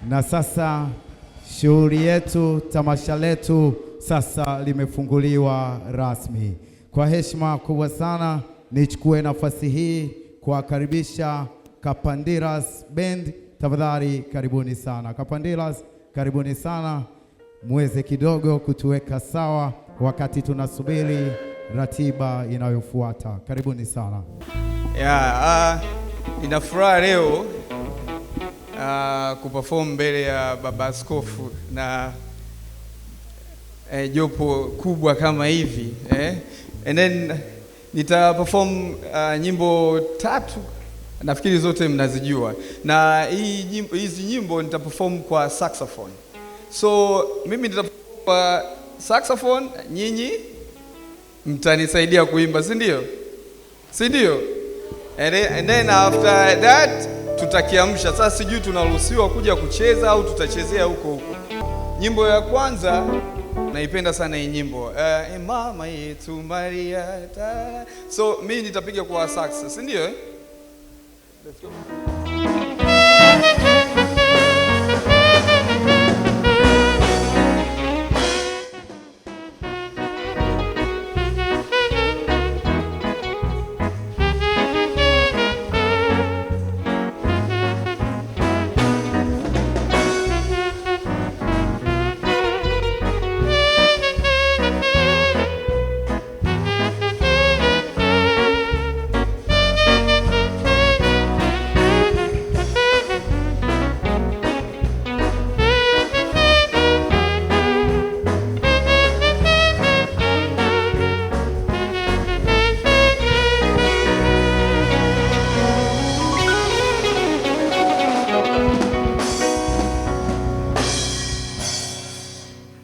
Na sasa shughuli yetu, tamasha letu sasa limefunguliwa rasmi. Kwa heshima kubwa sana nichukue nafasi hii kuwakaribisha Kapandiras Band. Tafadhali karibuni sana. Kapandiras, karibuni sana. Muweze kidogo kutuweka sawa wakati tunasubiri ratiba inayofuata. Karibuni sana. Nina furaha leo kuperform mbele ya Baba Askofu na jopo kubwa kama hivi and then nita-perform nyimbo 3, nafikiri zote mnazijua, na hizi nyimbo nita-perform kwa saxophone. So mimi nita-perform kwa saxophone, nyinyi mtanisaidia kuimba, si ndio? Si ndio? And then after that tutakiamsha. Sasa sijui tunaruhusiwa kuja kucheza au tutachezea huko huko. Nyimbo ya kwanza naipenda sana hii nyimbo. Mama yetu Maria. So mimi nitapiga kwa sax, si ndio? Let's go.